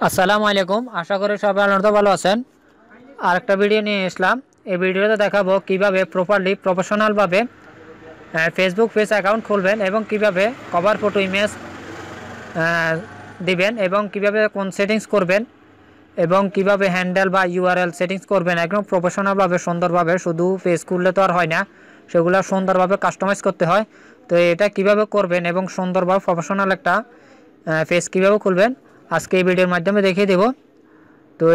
আসসালামু আলাইকুম, আশা করি সবাই আনন্দ ভালো আছেন। আরেকটা ভিডিও নিয়ে আসলাম। এই ভিডিওতে দেখাবো কিভাবে প্রপারলি প্রফেশনালভাবে ফেসবুক পেজ অ্যাকাউন্ট খুলবেন এবং কিভাবে কভার ফটো ইমেজ দিবেন এবং কিভাবে কোন সেটিংস করবেন এবং কিভাবে হ্যান্ডেল বা ইউআরএল সেটিংস করবেন একদম প্রফেশনালভাবে সুন্দরভাবে। শুধু পেজ খুললে তো আর হয় না, সেগুলো সুন্দরভাবে কাস্টমাইজ করতে হয়। তো এটা কিভাবে করবেন এবং সুন্দরভাবে প্রফেশনাল একটা পেজ কীভাবে খুলবেন আজকে এই ভিডিওর মাধ্যমে দেখিয়ে দেব। তো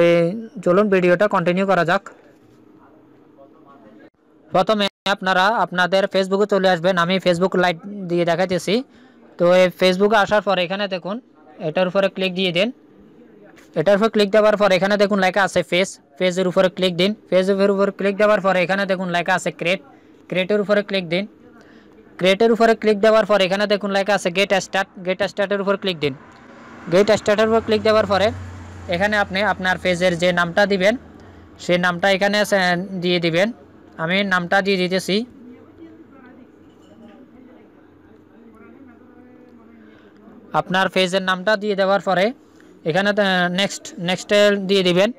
চলুন ভিডিওটা কন্টিনিউ করা যাক। প্রথমে আপনারা আপনাদের ফেসবুকে চলে আসবেন। আমি ফেসবুক লাইট দিয়ে দেখাইতেছি। তো এই ফেসবুকে আসার পর এখানে দেখুন এটার উপরে ক্লিক দিয়ে দিন। এটার উপর ক্লিক দেওয়ার পর এখানে দেখুন লেখা আছে ফেস, ফেজের উপরে ক্লিক দিন। ফেজের উপরে ক্লিক দেওয়ার পর এখানে দেখুন লেখা আছে ক্রিয়েট, ক্রিয়েটের উপরে ক্লিক দিন। ক্রিয়েটের উপরে ক্লিক দেওয়ার পর এখানে দেখুন লেখা আছে গেট স্টার্ট, গেট স্টার্টের উপর ক্লিক দিন। গেট স্টার্টের উপর ক্লিক দেওয়ার পরে এখানে আপনি আপনার পেজের যে নামটা দিবেন সেই নামটা এখানে দিয়ে দিবেন। আমি নামটা দিয়ে দিতেছি। আপনার পেজের নামটা দিয়ে দেওয়ার পরে এখানে নেক্সট দিয়ে দিবেন।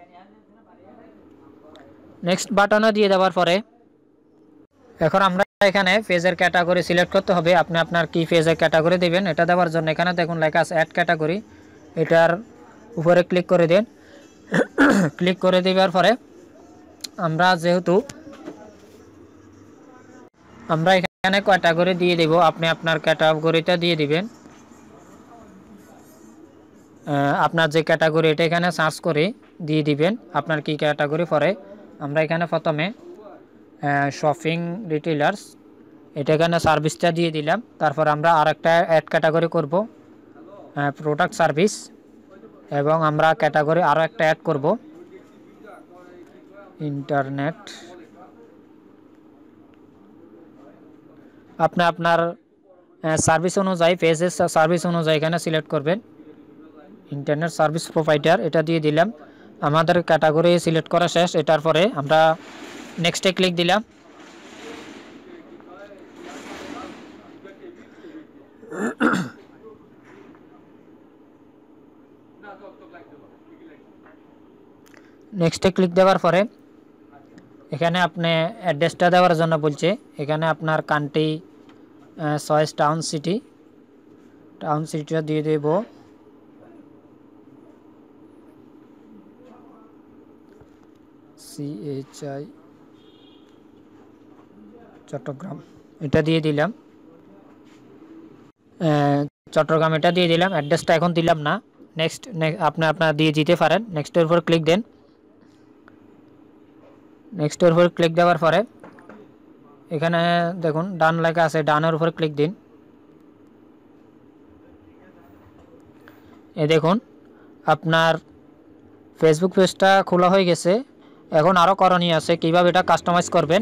নেক্সট বাটনও দিয়ে দেওয়ার পরে এখন আমরা এখানে পেজের ক্যাটাগরি সিলেক্ট করতে হবে। আপনি আপনার কি পেজের ক্যাটাগরি দিবেন এটা দেওয়ার জন্য এখানে দেখুন লেখা আছে অ্যাড ক্যাটাগরি, এটার উপরে ক্লিক করে দিন। ক্লিক করে দেওয়ার পরে আমরা এখানে ক্যাটাগরি দিয়ে দেব। আপনি আপনার ক্যাটাগরিটা দিয়ে দিবেন। আপনার যে ক্যাটাগরি এটা এখানে সার্চ করে দিয়ে দিবেন আপনার কি ক্যাটাগরি পরে। আমরা এখানে প্রথমে শপিং রিটেলার্স, এটা এখানে সার্ভিসটা দিয়ে দিলাম। তারপর আমরা আরেকটা অ্যাড ক্যাটাগরি করব প্রোডাক্ট সার্ভিস, এবং আমরা ক্যাটাগরি আরও একটা অ্যাড করব ইন্টারনেট। আপনি আপনার সার্ভিস অনুযায়ী পেজের সার্ভিস অনুযায়ী এখানে সিলেক্ট করবেন। ইন্টারনেট সার্ভিস প্রোভাইডার এটা দিয়ে দিলাম। আমাদের ক্যাটাগরি সিলেক্ট করা শেষ। এটার পরে আমরা নেক্সটে ক্লিক দিলাম। নেক্সটে ক্লিক দেওয়ার পরে এখানে আপনি অ্যাড্রেসটা দেওয়ার জন্য বলছে। এখানে আপনার কান্ট্রি, চয়েস, টাউন সিটিটা দিয়ে দেব। CHI চট্টগ্রাম এটা দিয়ে দিলাম। চট্টগ্রাম এটা দিয়ে দিলাম। অ্যাড্রেসটা এখন দিলাম না। নেক্সট আপনার দিয়ে দিতে পারেন। নেক্সটের উপর ক্লিক দেন। নেক্সটের উপর ক্লিক দেওয়ার পরে এখানে দেখুন ডান লেখা আছে, ডানের উপর ক্লিক দিন। দেখুন আপনার ফেসবুক পেজটা খোলা হয়ে গেছে। এখন আরও করণীয় আছে কীভাবে এটা কাস্টমাইজ করবেন।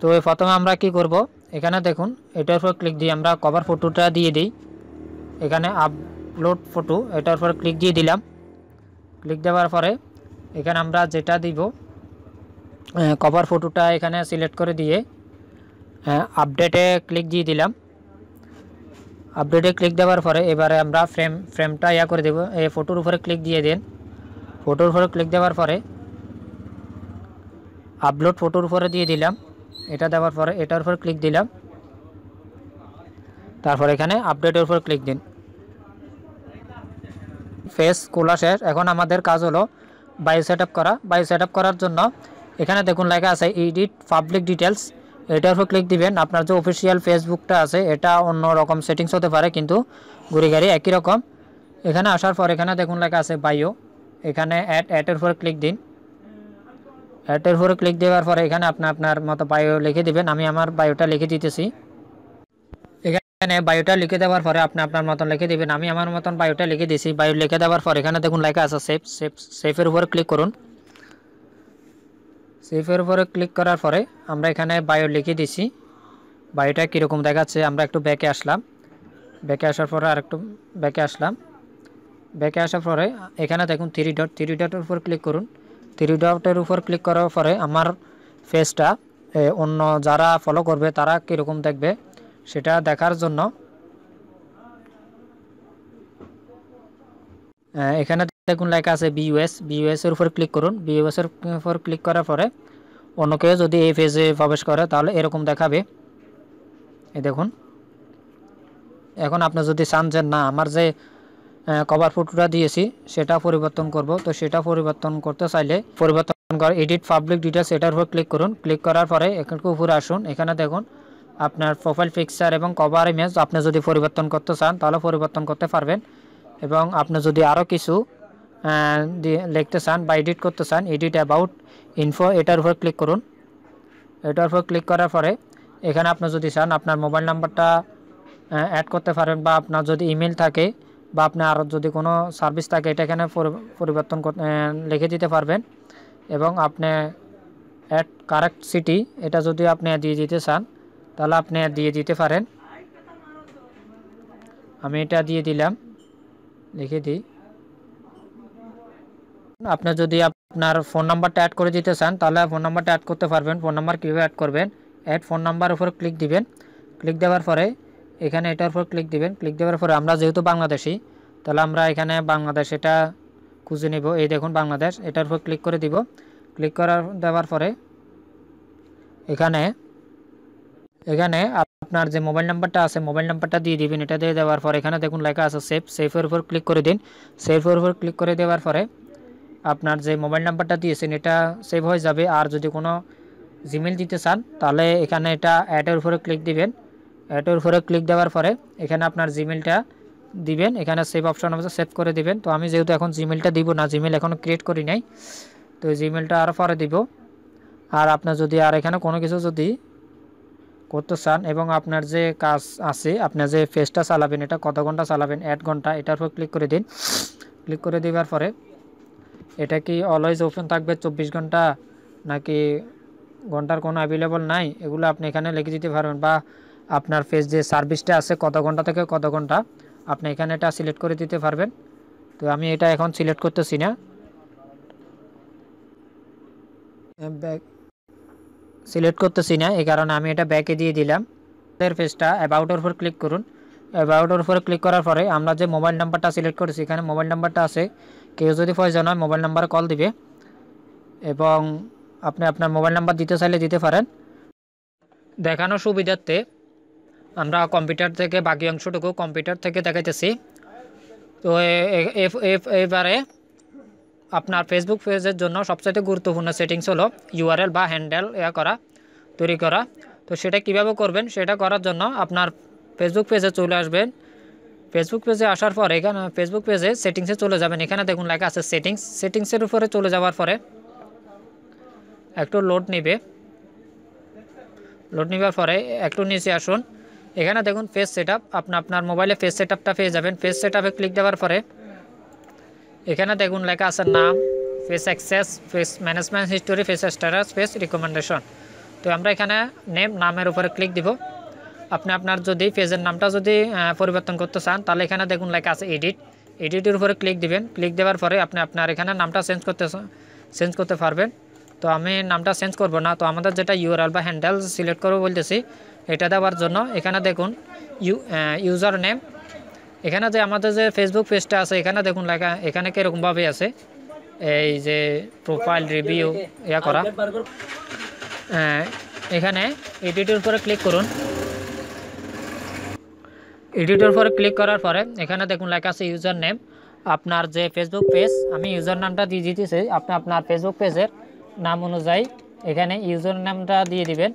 তো প্রথমে আমরা কি করব, এখানে দেখুন এটার উপর ক্লিক দিয়ে আমরা কভার ফটোটা দিয়ে দিই। এখানে আপলোড ফটো এটার উপর ক্লিক দিয়ে দিলাম। ক্লিক দেওয়ার পরে এখানে আমরা যেটা দিব কভার ফটোটা এখানে সিলেক্ট করে দিয়ে আপডেটে ক্লিক দিয়ে দিলাম। আপডেটে ক্লিক দেওয়ার পরে এবারে আমরা ফ্রেমটা করে দেব। এই ফটোর উপরে ক্লিক দিয়ে দিন। ফটোর উপরে ক্লিক দেওয়ার পরে আপলোড ফটোর উপরে দিয়ে দিলাম। এটা দেওয়ার পরে এটার উপর ক্লিক দিলাম। তারপর এখানে আপডেটের উপর ক্লিক দিন। ফেস খোলা শেষ। এখন আমাদের কাজ হলো বায়ো সেটআপ করা। বায়ো সেটআপ করার জন্য এখানে দেখুন লেখা আছে এডিট পাবলিক ডিটেলস, এটার উপর ক্লিক দিবেন। আপনার যে অফিসিয়াল ফেসবুকটা আছে এটা অন্য রকম সেটিংস হতে পারে, কিন্তু ঘুরি একই রকম। এখানে আসার পর এখানে দেখুন লেখা আছে বায়ো, এখানে অ্যাডের উপর ক্লিক দিন। অ্যাডের উপরে ক্লিক দেওয়ার পরে এখানে আপনার মতো বায়ো লিখে দিবেন। আমি আমার বায়োটা লিখে দিতেছি। এখানে বায়োটা লিখে দেওয়ার পরে আপনি আপনার মতন লিখে দিবেন। আমি আমার মতন বায়োটা লিখে দিয়েছি। বায়ো লিখে দেওয়ার পর এখানে দেখুন লেখা আছে সেফের উপরে ক্লিক করুন। সেফের উপরে ক্লিক করার পরে আমরা এখানে বায়ো লিখে দিছি। বায়োটা কীরকম দেখাচ্ছে আমরা একটু ব্যাকে আসলাম। ব্যাকে আসার পরে আর একটু ব্যাকে আসলাম। ব্যাকে আসার পরে এখানে দেখুন থ্রি ডটের উপর ক্লিক করুন। থ্রি ডটের উপর ক্লিক করার পরে আমার ফেসটা অন্য যারা ফলো করবে তারা কীরকম দেখবে সেটা দেখার জন্য এখানে দেখুন লেখা আছে বিইউএস এর উপর ক্লিক করুন। বিইউএস এর উপর ক্লিক করার পরে অন্য কেউ যদি এই পেজে প্রবেশ করে তাহলে এরকম দেখাবে। এই দেখুন, এখন আপনি যদি চান যে না আমার যে কভার ফটোটা দিয়েছি সেটা পরিবর্তন করব, তো সেটা পরিবর্তন করতে চাইলে পরিবর্তন করে এডিট পাবলিক ডিটেলস এটার উপর ক্লিক করুন। ক্লিক করার পরে এখানে উপরে আসুন, এখানে দেখুন আপনার প্রোফাইল পিকচার এবং কভার ইমেজ আপনি যদি পরিবর্তন করতে চান তাহলে পরিবর্তন করতে পারবেন। এবং আপনি যদি আরও কিছু লিখতে চান বা এডিট করতে চান, এডিট অ্যাবাউট ইনফো এটার উপর ক্লিক করুন। এটার উপর ক্লিক করার পরে এখানে আপনি যদি চান আপনার মোবাইল নাম্বারটা অ্যাড করতে পারেন, বা আপনার যদি ইমেল থাকে বা আপনার আরও যদি কোনো সার্ভিস থাকে এটা এখানে পরিবর্তন লিখে দিতে পারবেন। এবং আপনি অ্যাড কারেক্ট সিটি এটা যদি আপনি দিয়ে দিতে চান তাহলে আপনি দিয়ে দিতে পারেন। আমি এটা দিয়ে দিলাম, লিখে দিই। আপনি যদি আপনার ফোন নাম্বারটা অ্যাড করে দিতে চান তাহলে ফোন নাম্বারটা অ্যাড করতে পারবেন। ফোন নাম্বার কীভাবে অ্যাড করবেন, অ্যাড ফোন নাম্বার উপর ক্লিক দিবেন। ক্লিক দেওয়ার পরে এখানে এটার উপর ক্লিক দিবেন। ক্লিক দেওয়ার পরে আমরা যেহেতু বাংলাদেশি তাহলে আমরা এখানে বাংলাদেশ এটা খুঁজে নেব। এই দেখুন বাংলাদেশ, এটার উপর ক্লিক করে দিব। ক্লিক দেওয়ার পরে এখানে আপনার যে মোবাইল নাম্বারটা আছে মোবাইল নাম্বারটা দিয়ে দিবেন। এটা দিয়ে দেওয়ার পরে এখানে দেখুন লেখা আছে সেফের উপর ক্লিক করে দিন। সেফের উপর ক্লিক করে দেওয়ার পরে আপনার যে মোবাইল নাম্বারটা দিয়েছেন এটা সেভ হয়ে যাবে। আর যদি কোনো জিমেল দিতে চান তাহলে এখানে এটা অ্যাডের উপরে ক্লিক দিবেন। অ্যাডের উপরে ক্লিক দেওয়ার পরে এখানে আপনার জিমেলটা দিবেন। এখানে সেভ অপশন আছে, সেভ করে দিবেন। তো আমি যেহেতু এখন জিমেলটা দিব না, জিমেল এখনও ক্রিয়েট করি নাই, তো জিমেলটা আরও পরে দিব। আর আপনার যদি আর এখানে কোনো কিছু যদি করতে চান এবং আপনার যে কাজ আছে আপনার যে পেজটা চালাবেন এটা কত ঘন্টা চালাবেন, 8 ঘন্টা, এটার উপর ক্লিক করে দিন। ক্লিক করে দেওয়ার পরে এটা কি অলওয়েজ ওপেন থাকবে 24 ঘন্টা নাকি ঘন্টার কোনো অ্যাভেলেবল নাই, এগুলো আপনি এখানে লিখে দিতে পারবেন। বা আপনার পেজ যে সার্ভিসটা আছে কত ঘন্টা থেকে কত ঘন্টা আপনি এখানে এটা সিলেক্ট করে দিতে পারবেন। তো আমি এটা এখন সিলেক্ট করতেছি না, এই কারণে আমি এটা ব্যাকে দিয়ে দিলাম। পেজটা অ্যাবাউটের উপর ক্লিক করুন। অ্যাবাউটের উপর ক্লিক করার পরে আমরা যে মোবাইল নাম্বারটা সিলেক্ট করেছি এখানে মোবাইল নাম্বারটা আছে, কেউ যদি প্রয়োজন হয় মোবাইল নাম্বারে কল দিবে এবং আপনি আপনার মোবাইল নাম্বার দিতে চাইলে দিতে পারেন। দেখানোর সুবিধার্থে আমরা কম্পিউটার থেকে বাকি অংশটুকু কম্পিউটার থেকে দেখাইতেছি। তো এবারে আপনার ফেসবুক পেজের জন্য সবচেয়ে গুরুত্বপূর্ণ সেটিংস হলো ইউআরএল বা হ্যান্ডেল তৈরি করা। তো সেটা কিভাবে করবেন, সেটা করার জন্য আপনার ফেসবুক পেজে চলে আসবেন। ফেসবুক পেজে আসার পরে এখানে ফেসবুক পেজে সেটিংসে চলে যাবেন। এখানে দেখুন লেখা আছে সেটিংসের উপরে চলে যাওয়ার পরে একটু লোড নেবার পরে একটু নিচে আসুন। এখানে দেখুন পেজ সেটআপ, আপনার মোবাইলে পেজ সেটআপটা পেয়ে যাবেন। পেজ সেটআপে ক্লিক দেওয়ার পরে এখানে দেখুন লেখা আছে নাম, page access, page management history, page status, page recommendation. তো আমরা এখানে নামের উপরে ক্লিক দিব। আপনি আপনার যদি পেজের নামটা যদি পরিবর্তন করতে চান তাহলে এখানে দেখুন লেখা আছে এডিটের উপরে ক্লিক দিবেন। ক্লিক দেওয়ার পরে আপনি আপনার এখানে নামটা চেঞ্জ করতে পারবেন। তো আমি নামটা চেঞ্জ করব না, তো আমাদের যেটা ইউআরএল বা হ্যান্ডেল সিলেক্ট করবো বলতেছি এটা দেওয়ার জন্য এখানে দেখুন ইউজার নেম, এখানে যে আমাদের যে ফেসবুক পেজটা আছে এখানে দেখুন লেখা এখানে কীরকমভাবে আছে এই যে প্রোফাইল রিভিউ করা। এখানে এডিটের উপরে ক্লিক করুন। এডিটের উপরে ক্লিক করার পরে এখানে দেখুন লেখা আছে ইউজার নেম। আপনার যে ফেসবুক পেজ আমি ইউজার নামটা দিয়ে দিতেছি, আপনি আপনার ফেসবুক পেজের নাম অনুযায়ী এখানে ইউজার নামটা দিয়ে দিবেন।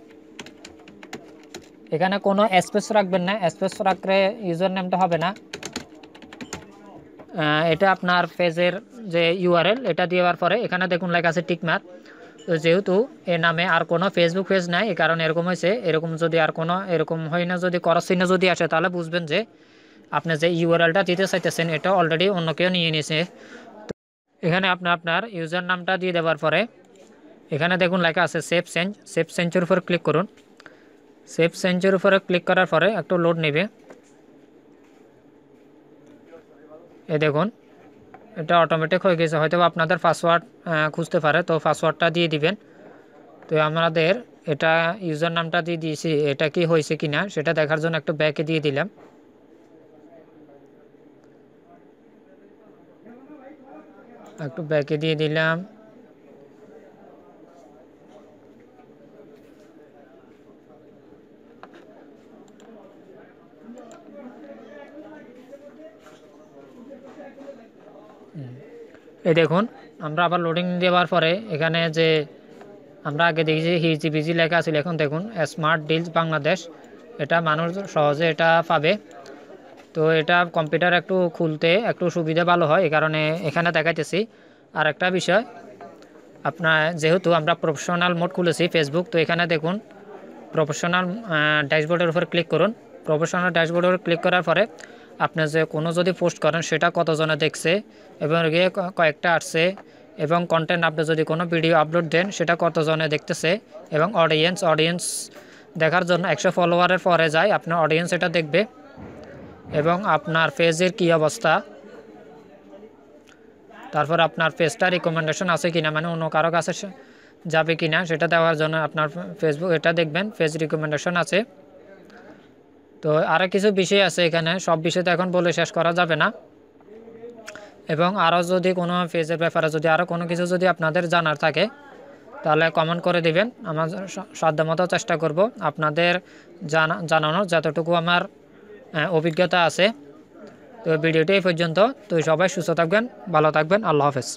এখানে কোনো স্পেস রাখবেন না, স্পেস রাখলে ইউজার নেমটা হবে না। এটা আপনার পেজের যে ইউআরএল এটা দেওয়ার পরে এখানে দেখুন লেখা আছে টিকমার্ক। তো যেহেতু এর নামে আর কোনো ফেসবুক পেজ নাই এই কারণে এরকম হয়েছে। এরকম যদি আর কোনো এরকম হয় না, যদি ক্রস চিহ্ন যদি আসে তাহলে বুঝবেন যে আপনি যে ইউআরএলটা দিতে চাইতেছেন এটা অলরেডি অন্য কেউ নিয়ে নিয়েছে। এখানে আপনি আপনার ইউজার নামটা দিয়ে দেওয়ার পরে এখানে দেখুন লেখা আছে সেভ চেঞ্জের উপর ক্লিক করুন। সেভ চেঞ্জের উপরে ক্লিক করার পরে একটু লোড নেবে। এই দেখুন এটা অটোমেটিক হয়ে গেছে, হয়তো আপনাদের পাসওয়ার্ড খুঁজতে পারে, তো পাসওয়ার্ডটা দিয়ে দিবেন। তো আমাদের এটা ইউজার নামটা দিয়ে দিয়েছি, এটা কি হয়েছে কি না সেটা দেখার জন্য একটু ব্যাকে দিয়ে দিলাম। একটু ব্যাকে দিয়ে দিলাম। এই দেখুন আমরা আবার লোডিং দেওয়ার পরে এখানে যে আমরা আগে দেখেছি হিজি বিজি লেখা আছে, এখন দেখুন স্মার্ট ডিলস বাংলাদেশ, এটা মানুষ সহজে এটা পাবে। তো এটা কম্পিউটার একটু খুলতে একটু সুবিধা ভালো হয়, এই কারণে এখানে দেখাইতেছি। আর একটা বিষয়, আপনার যেহেতু আমরা প্রফেশনাল মোড খুলেছি ফেসবুক, তো এখানে দেখুন প্রফেশনাল ড্যাশবোর্ডের উপর ক্লিক করুন। প্রফেশনাল ড্যাশবোর্ডের উপর ক্লিক করার পরে আপনি যে কোনো যদি পোস্ট করেন সেটা কতজনে দেখছে এবং গিয়ে কয়েকটা আসছে, এবং কন্টেন্ট আপনি যদি কোনো ভিডিও আপলোড দেন সেটা কতজনে দেখতেছে, এবং অডিয়েন্স দেখার জন্য 100 ফলোয়ারের পরে যায় আপনার অডিয়েন্স এটা দেখবে, এবং আপনার পেজের কী অবস্থা, তারপর আপনার পেজটা রিকমেন্ডেশন আছে কিনা, মানে অন্য কারো কাছে যাবে কিনা সেটা দেওয়ার জন্য আপনার ফেসবুক এটা দেখবেন পেজ রিকমেন্ডেশন আছে। তো আরও কিছু বিষয় আছে এখানে, সব বিষয় তো এখন বলে শেষ করা যাবে না। এবং আরও যদি কোনো পেজের ব্যাপারে যদি আরও কোনো কিছু যদি আপনাদের জানার থাকে তাহলে কমেন্ট করে দিবেন, আমার সাধ্যমতো চেষ্টা করব আপনাদের জানানোর যতটুকু আমার অভিজ্ঞতা আছে। তো ভিডিওটি এই পর্যন্ত। তো সবাই সুস্থ থাকবেন, ভালো থাকবেন, আল্লাহ হাফেজ।